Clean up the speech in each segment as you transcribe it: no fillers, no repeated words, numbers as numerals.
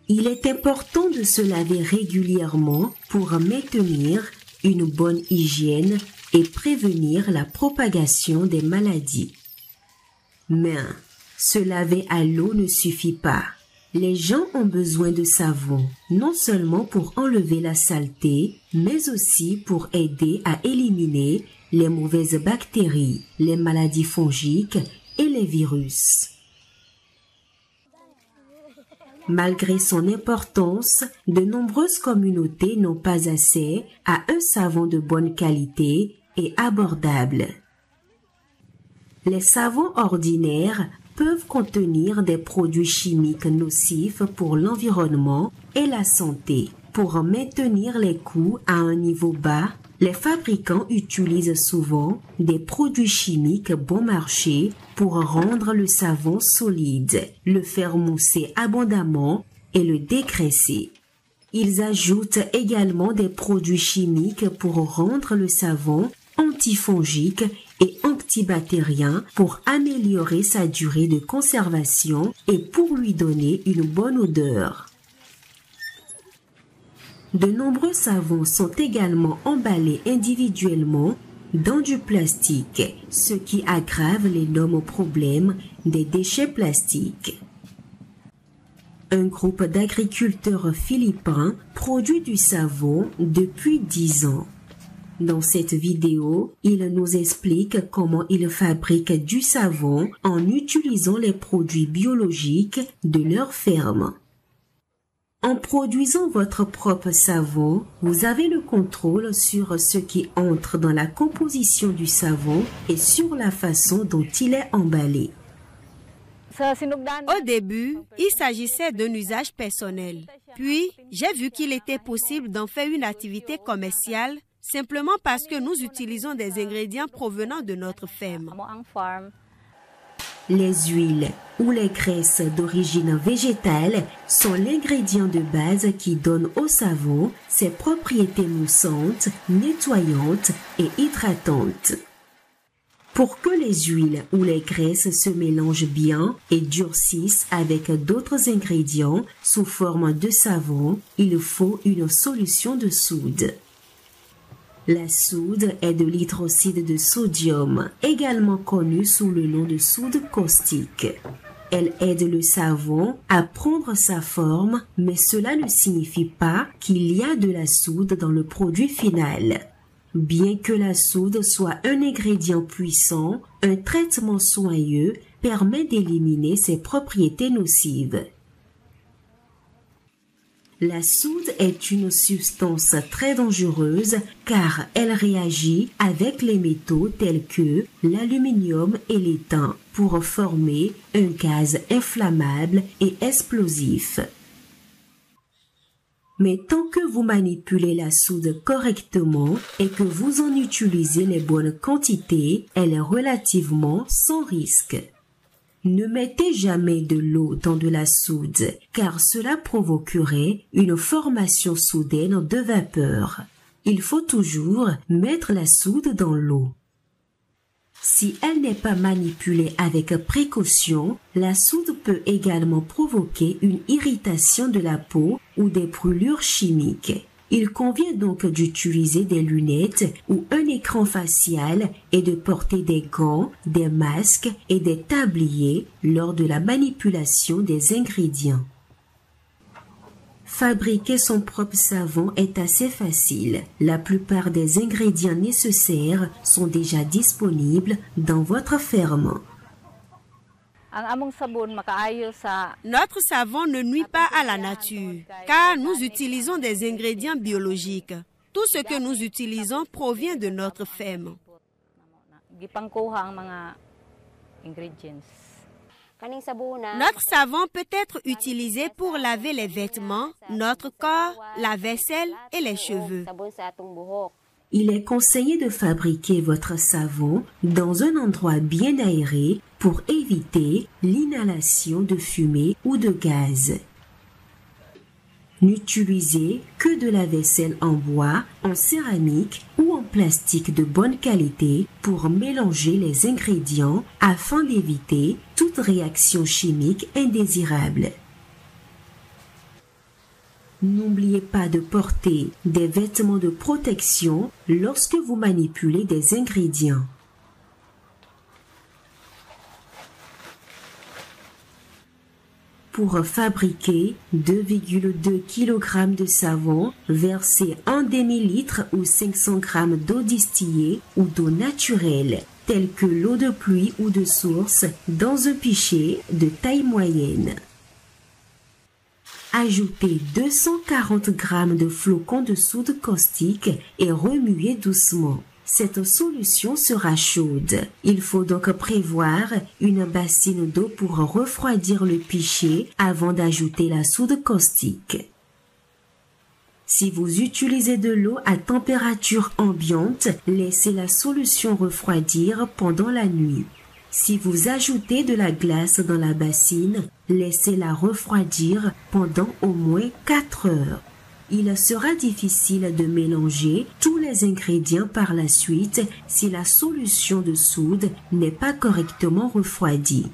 Il est important de se laver régulièrement pour maintenir une bonne hygiène et prévenir la propagation des maladies. Mais se laver à l'eau ne suffit pas. Les gens ont besoin de savon, non seulement pour enlever la saleté, mais aussi pour aider à éliminer les mauvaises bactéries, les maladies fongiques et les virus. Malgré son importance, de nombreuses communautés n'ont pas accès à un savon de bonne qualité et abordable. Les savons ordinaires peuvent contenir des produits chimiques nocifs pour l'environnement et la santé. Pour maintenir les coûts à un niveau bas, les fabricants utilisent souvent des produits chimiques bon marché pour rendre le savon solide, le faire mousser abondamment et le dégraisser. Ils ajoutent également des produits chimiques pour rendre le savon antifongique et antibactérien pour améliorer sa durée de conservation et pour lui donner une bonne odeur. De nombreux savons sont également emballés individuellement dans du plastique, ce qui aggrave l'énorme problème des déchets plastiques. Un groupe d'agriculteurs philippins produit du savon depuis 10 ans. Dans cette vidéo, ils nous expliquent comment ils fabriquent du savon en utilisant les produits biologiques de leur ferme. En produisant votre propre savon, vous avez le contrôle sur ce qui entre dans la composition du savon et sur la façon dont il est emballé. Au début, il s'agissait d'un usage personnel. Puis, j'ai vu qu'il était possible d'en faire une activité commerciale simplement parce que nous utilisons des ingrédients provenant de notre ferme. Les huiles ou les graisses d'origine végétale sont l'ingrédient de base qui donne au savon ses propriétés moussantes, nettoyantes et hydratantes. Pour que les huiles ou les graisses se mélangent bien et durcissent avec d'autres ingrédients sous forme de savon, il faut une solution de soude. La soude est de l'hydroxyde de sodium, également connu sous le nom de soude caustique. Elle aide le savon à prendre sa forme, mais cela ne signifie pas qu'il y a de la soude dans le produit final. Bien que la soude soit un ingrédient puissant, un traitement soigneux permet d'éliminer ses propriétés nocives. La soude est une substance très dangereuse car elle réagit avec les métaux tels que l'aluminium et l'étain pour former un gaz inflammable et explosif. Mais tant que vous manipulez la soude correctement et que vous en utilisez les bonnes quantités, elle est relativement sans risque. Ne mettez jamais de l'eau dans de la soude, car cela provoquerait une formation soudaine de vapeur. Il faut toujours mettre la soude dans l'eau. Si elle n'est pas manipulée avec précaution, la soude peut également provoquer une irritation de la peau ou des brûlures chimiques. Il convient donc d'utiliser des lunettes ou un écran facial et de porter des gants, des masques et des tabliers lors de la manipulation des ingrédients. Fabriquer son propre savon est assez facile. La plupart des ingrédients nécessaires sont déjà disponibles dans votre ferme. Notre savon ne nuit pas à la nature, car nous utilisons des ingrédients biologiques. Tout ce que nous utilisons provient de notre ferme. Notre savon peut être utilisé pour laver les vêtements, notre corps, la vaisselle et les cheveux. Il est conseillé de fabriquer votre savon dans un endroit bien aéré pour éviter l'inhalation de fumée ou de gaz. N'utilisez que de la vaisselle en bois, en céramique ou en plastique de bonne qualité pour mélanger les ingrédients afin d'éviter toute réaction chimique indésirable. N'oubliez pas de porter des vêtements de protection lorsque vous manipulez des ingrédients. Pour fabriquer 2,2 kg de savon, versez un demi-litre ou 500 g d'eau distillée ou d'eau naturelle, telle que l'eau de pluie ou de source, dans un pichet de taille moyenne. Ajoutez 240 g de flocons de soude caustique et remuez doucement. Cette solution sera chaude. Il faut donc prévoir une bassine d'eau pour refroidir le pichet avant d'ajouter la soude caustique. Si vous utilisez de l'eau à température ambiante, laissez la solution refroidir pendant la nuit. Si vous ajoutez de la glace dans la bassine, laissez-la refroidir pendant au moins 4 heures. Il sera difficile de mélanger tous les ingrédients par la suite si la solution de soude n'est pas correctement refroidie.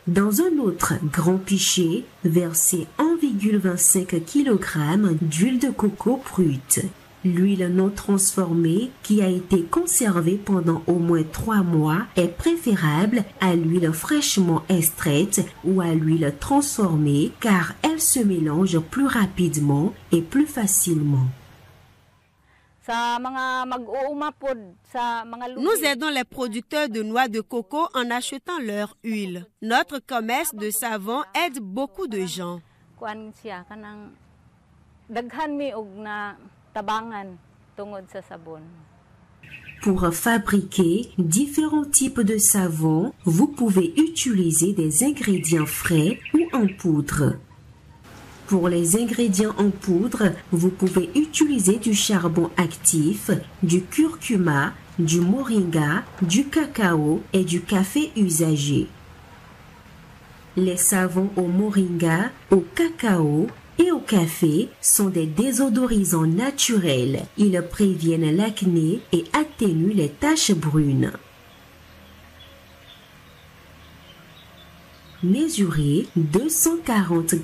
Dans un autre grand pichet, versez 1,25 kg d'huile de coco brute. L'huile non transformée qui a été conservée pendant au moins 3 mois est préférable à l'huile fraîchement extraite ou à l'huile transformée car elle se mélange plus rapidement et plus facilement. Nous aidons les producteurs de noix de coco en achetant leur huile. Notre commerce de savon aide beaucoup de gens. Pour fabriquer différents types de savon, vous pouvez utiliser des ingrédients frais ou en poudre. Pour les ingrédients en poudre, vous pouvez utiliser du charbon actif, du curcuma, du moringa, du cacao et du café usagé. Les savons au moringa, au cacao et au café sont des désodorisants naturels. Ils préviennent l'acné et atténuent les taches brunes. Mesurez 240 g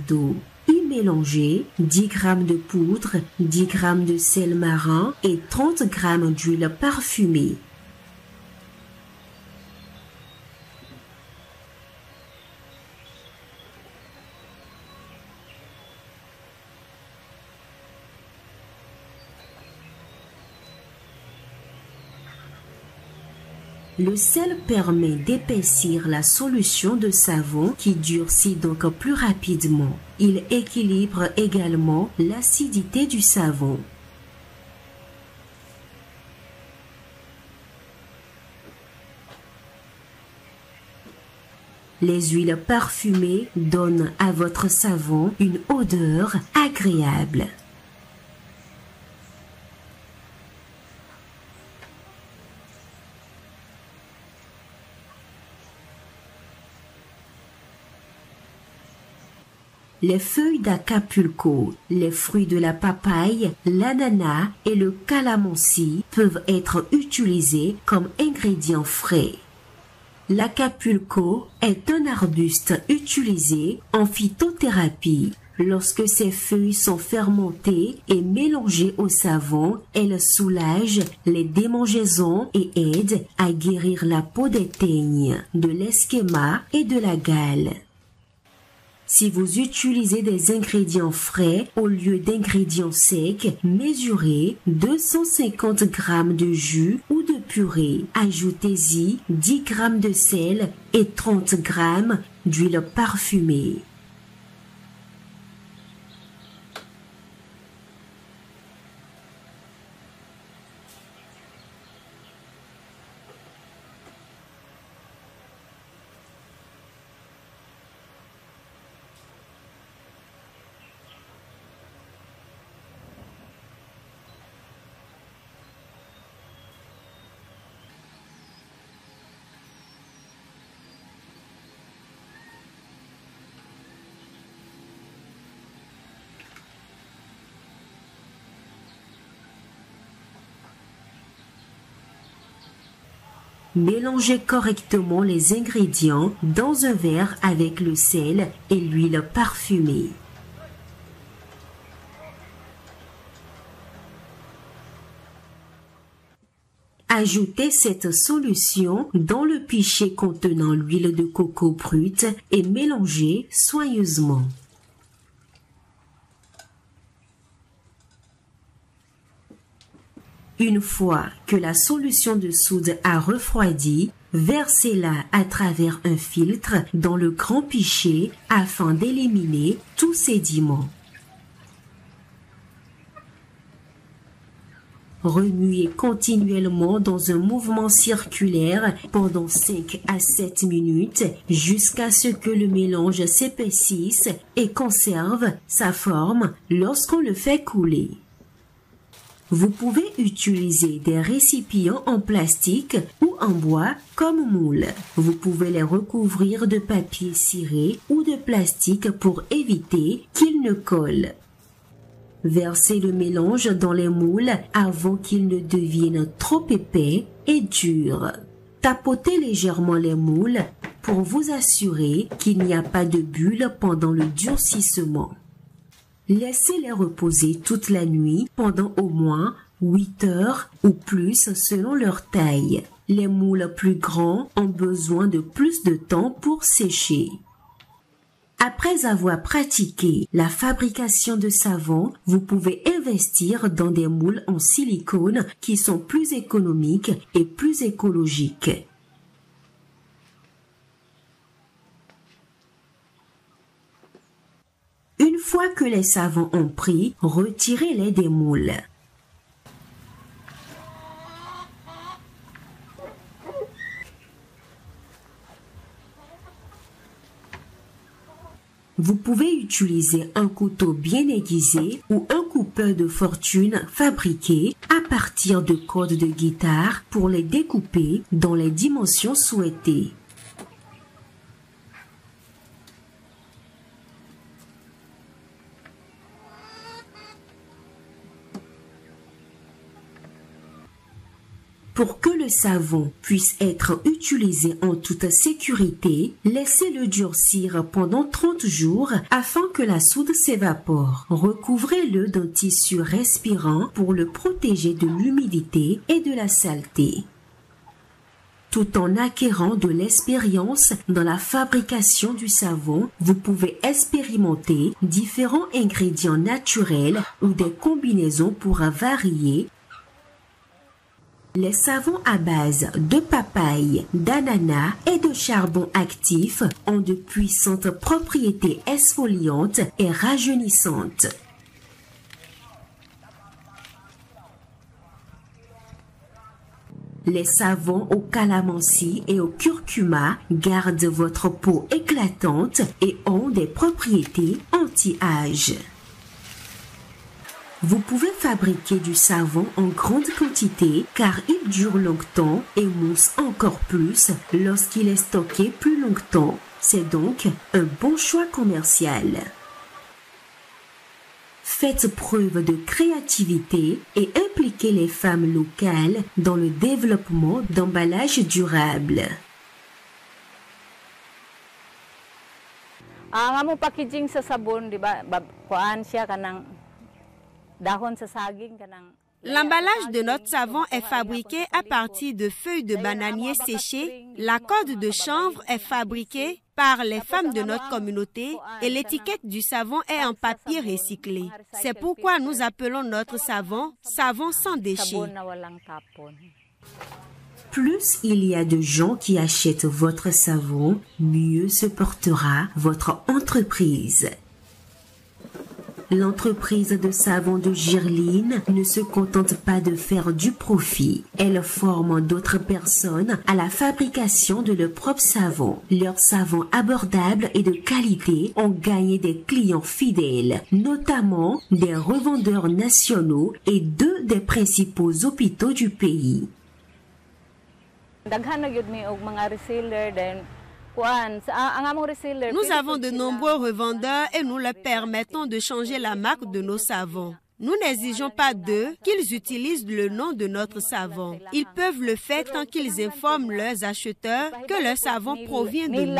d'eau. Y mélangez 10 g de poudre, 10 g de sel marin et 30 g d'huile parfumée. Le sel permet d'épaissir la solution de savon qui durcit donc plus rapidement. Il équilibre également l'acidité du savon. Les huiles parfumées donnent à votre savon une odeur agréable. Les feuilles d'acapulco, les fruits de la papaye, l'ananas et le calamansi peuvent être utilisés comme ingrédients frais. L'acapulco est un arbuste utilisé en phytothérapie. Lorsque ses feuilles sont fermentées et mélangées au savon, elles soulagent les démangeaisons et aident à guérir la peau des teignes, de l'esquéma et de la gale. Si vous utilisez des ingrédients frais au lieu d'ingrédients secs, mesurez 250 g de jus ou de purée. Ajoutez-y 10 g de sel et 30 g d'huile parfumée. Mélangez correctement les ingrédients dans un verre avec le sel et l'huile parfumée. Ajoutez cette solution dans le pichet contenant l'huile de coco brute et mélangez soigneusement. Une fois que la solution de soude a refroidi, versez-la à travers un filtre dans le grand pichet afin d'éliminer tout sédiment. Remuez continuellement dans un mouvement circulaire pendant 5 à 7 minutes jusqu'à ce que le mélange s'épaississe et conserve sa forme lorsqu'on le fait couler. Vous pouvez utiliser des récipients en plastique ou en bois comme moule. Vous pouvez les recouvrir de papier ciré ou de plastique pour éviter qu'ils ne collent. Versez le mélange dans les moules avant qu'il ne devienne trop épais et dur. Tapotez légèrement les moules pour vous assurer qu'il n'y a pas de bulles pendant le durcissement. Laissez-les reposer toute la nuit pendant au moins 8 heures ou plus selon leur taille. Les moules plus grands ont besoin de plus de temps pour sécher. Après avoir pratiqué la fabrication de savon, vous pouvez investir dans des moules en silicone qui sont plus économiques et plus écologiques. Une fois que les savons ont pris, retirez-les des moules. Vous pouvez utiliser un couteau bien aiguisé ou un coupeur de fortune fabriqué à partir de cordes de guitare pour les découper dans les dimensions souhaitées. Pour que le savon puisse être utilisé en toute sécurité, laissez-le durcir pendant 30 jours afin que la soude s'évapore. Recouvrez-le d'un tissu respirant pour le protéger de l'humidité et de la saleté. Tout en acquérant de l'expérience dans la fabrication du savon, vous pouvez expérimenter différents ingrédients naturels ou des combinaisons pour varier. Les savons à base de papaye, d'ananas et de charbon actif ont de puissantes propriétés exfoliantes et rajeunissantes. Les savons au calamansi et au curcuma gardent votre peau éclatante et ont des propriétés anti-âge. Vous pouvez fabriquer du savon en grande quantité car il dure longtemps et mousse encore plus lorsqu'il est stocké plus longtemps. C'est donc un bon choix commercial. Faites preuve de créativité et impliquez les femmes locales dans le développement d'emballages durables. Ang packaging sa sabon, di ba, kuan siya kanang dahon sa saging kanang. L'emballage de notre savon est fabriqué à partir de feuilles de bananier séchées. La corde de chanvre est fabriquée par les femmes de notre communauté et l'étiquette du savon est en papier recyclé. C'est pourquoi nous appelons notre savon « savon sans déchets ». Plus il y a de gens qui achètent votre savon, mieux se portera votre entreprise. L'entreprise de savon de Girline ne se contente pas de faire du profit. Elle forme d'autres personnes à la fabrication de leur propre savon. Leurs savons abordables et de qualité ont gagné des clients fidèles, notamment des revendeurs nationaux et 2 des principaux hôpitaux du pays. Nous avons de nombreux revendeurs et nous leur permettons de changer la marque de nos savons. Nous n'exigeons pas d'eux qu'ils utilisent le nom de notre savon. Ils peuvent le faire tant qu'ils informent leurs acheteurs que leur savon provient de nous.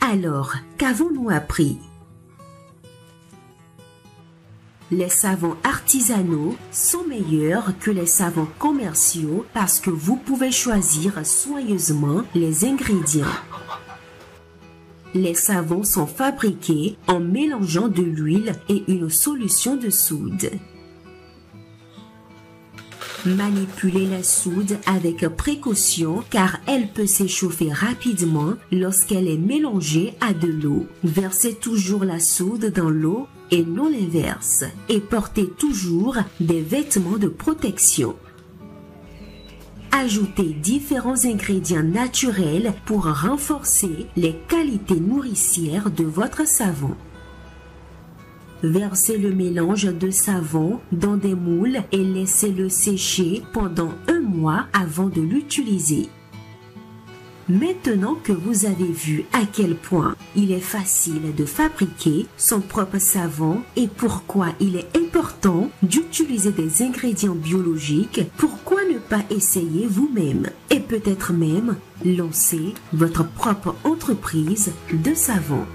Alors, qu'avons-nous appris? Les savons artisanaux sont meilleurs que les savons commerciaux parce que vous pouvez choisir soigneusement les ingrédients. Les savons sont fabriqués en mélangeant de l'huile et une solution de soude. Manipulez la soude avec précaution car elle peut s'échauffer rapidement lorsqu'elle est mélangée à de l'eau. Versez toujours la soude dans l'eau et non l'inverse. Et portez toujours des vêtements de protection. Ajoutez différents ingrédients naturels pour renforcer les qualités nourricières de votre savon. Versez le mélange de savon dans des moules et laissez-le sécher pendant 1 mois avant de l'utiliser. Maintenant que vous avez vu à quel point il est facile de fabriquer son propre savon et pourquoi il est important d'utiliser des ingrédients biologiques, pourquoi ne pas essayer vous-même et peut-être même lancer votre propre entreprise de savon?